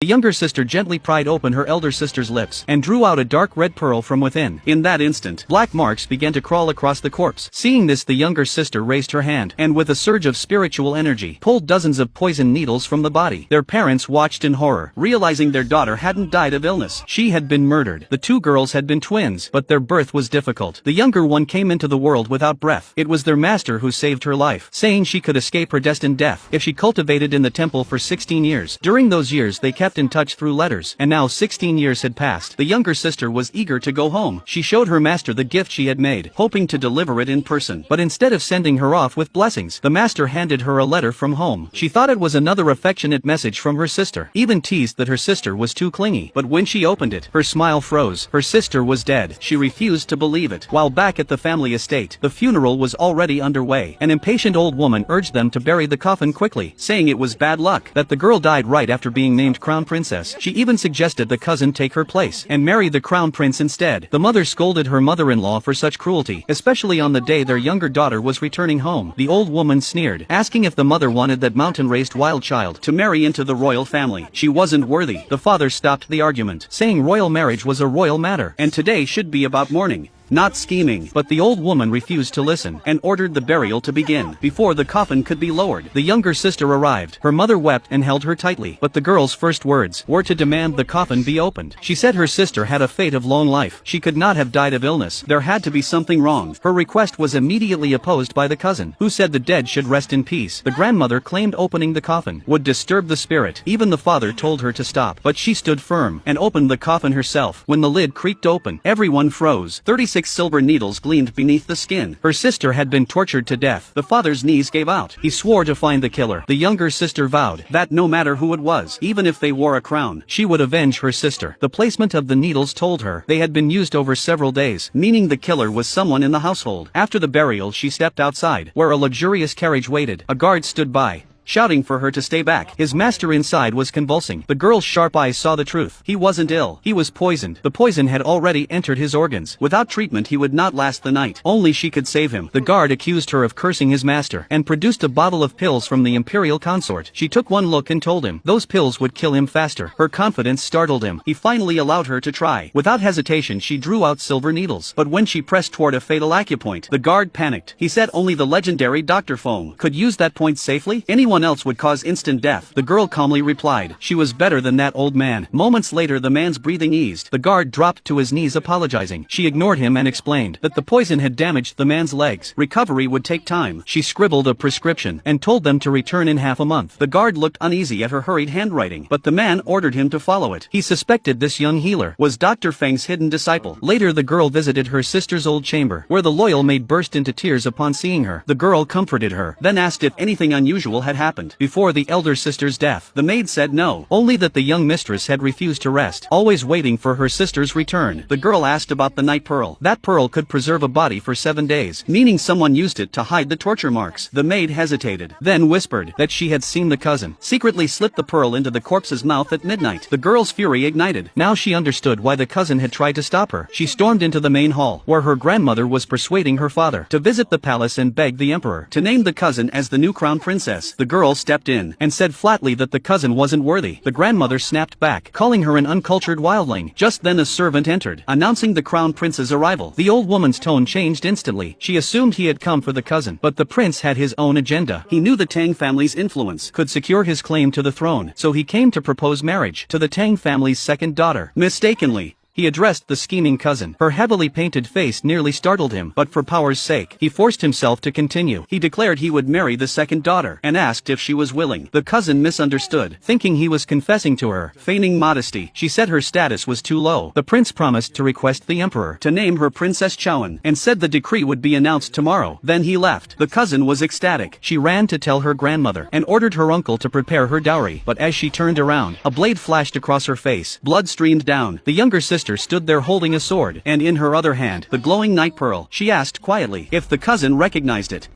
The younger sister gently pried open her elder sister's lips and drew out a dark red pearl from within. In that instant, black marks began to crawl across the corpse. Seeing this, the younger sister raised her hand and with a surge of spiritual energy, pulled dozens of poison needles from the body. Their parents watched in horror, realizing their daughter hadn't died of illness. She had been murdered. The two girls had been twins, but their birth was difficult. The younger one came into the world without breath. It was their master who saved her life, saying she could escape her destined death if she cultivated in the temple for 16 years. During those years they kept in touch through letters, and now 16 years had passed. The younger sister was eager to go home. She showed her master the gift she had made, hoping to deliver it in person. But instead of sending her off with blessings, the master handed her a letter from home. She thought it was another affectionate message from her sister, even teased that her sister was too clingy. But when she opened it, her smile froze. Her sister was dead. She refused to believe it. While back at the family estate, the funeral was already underway. An impatient old woman urged them to bury the coffin quickly, saying it was bad luck that the girl died right after being named crown princess. She even suggested the cousin take her place and marry the crown prince instead. The mother scolded her mother-in-law for such cruelty, especially on the day their younger daughter was returning home. The old woman sneered, asking if the mother wanted that mountain-raised wild child to marry into the royal family. She wasn't worthy. The father stopped the argument, saying royal marriage was a royal matter, and today should be about mourning, not scheming. But the old woman refused to listen and ordered the burial to begin. Before the coffin could be lowered, the younger sister arrived. Her mother wept and held her tightly, but the girl's first words were to demand the coffin be opened. She said her sister had a fate of long life. She could not have died of illness. There had to be something wrong. Her request was immediately opposed by the cousin, who said the dead should rest in peace. The grandmother claimed opening the coffin would disturb the spirit. Even the father told her to stop, but she stood firm and opened the coffin herself. When the lid creaked open, everyone froze. 36 silver needles gleamed beneath the skin. Her sister had been tortured to death. The father's knees gave out. He swore to find the killer. The younger sister vowed that no matter who it was, even if they wore a crown, she would avenge her sister. The placement of the needles told her they had been used over several days, meaning the killer was someone in the household. After the burial, she stepped outside, where a luxurious carriage waited. A guard stood by, shouting for her to stay back. His master inside was convulsing. The girl's sharp eyes saw the truth. He wasn't ill. He was poisoned. The poison had already entered his organs. Without treatment he would not last the night. Only she could save him. The guard accused her of cursing his master and produced a bottle of pills from the imperial consort. She took one look and told him those pills would kill him faster. Her confidence startled him. He finally allowed her to try. Without hesitation she drew out silver needles. But when she pressed toward a fatal acupoint, the guard panicked. He said only the legendary Dr. Foam could use that point safely. Anyone else would cause instant death. The girl calmly replied she was better than that old man. Moments later the man's breathing eased. The guard dropped to his knees apologizing. She ignored him and explained that the poison had damaged the man's legs. Recovery would take time. She scribbled a prescription and told them to return in half a month. The guard looked uneasy at her hurried handwriting, but the man ordered him to follow it. He suspected this young healer was Dr. Feng's hidden disciple. Later the girl visited her sister's old chamber, where the loyal maid burst into tears upon seeing her. The girl comforted her, then asked if anything unusual had happened before the elder sister's death. The maid said no, only that the young mistress had refused to rest, always waiting for her sister's return. The girl asked about the night pearl. That pearl could preserve a body for 7 days, meaning someone used it to hide the torture marks. The maid hesitated, then whispered that she had seen the cousin secretly slip the pearl into the corpse's mouth at midnight. The girl's fury ignited. Now she understood why the cousin had tried to stop her. She stormed into the main hall, where her grandmother was persuading her father to visit the palace and beg the emperor to name the cousin as the new crown princess. The girl stepped in and said flatly that the cousin wasn't worthy. The grandmother snapped back, calling her an uncultured wildling. Just then a servant entered, announcing the crown prince's arrival. The old woman's tone changed instantly. She assumed he had come for the cousin, but the prince had his own agenda. He knew the Tang family's influence could secure his claim to the throne, so he came to propose marriage to the Tang family's second daughter. Mistakenly, he addressed the scheming cousin. Her heavily painted face nearly startled him, but for power's sake, he forced himself to continue. He declared he would marry the second daughter, and asked if she was willing. The cousin misunderstood, thinking he was confessing to her. Feigning modesty, she said her status was too low. The prince promised to request the emperor to name her Princess Chowan, and said the decree would be announced tomorrow. Then he left. The cousin was ecstatic. She ran to tell her grandmother, and ordered her uncle to prepare her dowry. But as she turned around, a blade flashed across her face. Blood streamed down. The younger sister stood there holding a sword, and in her other hand, the glowing night pearl. She asked quietly if the cousin recognized it.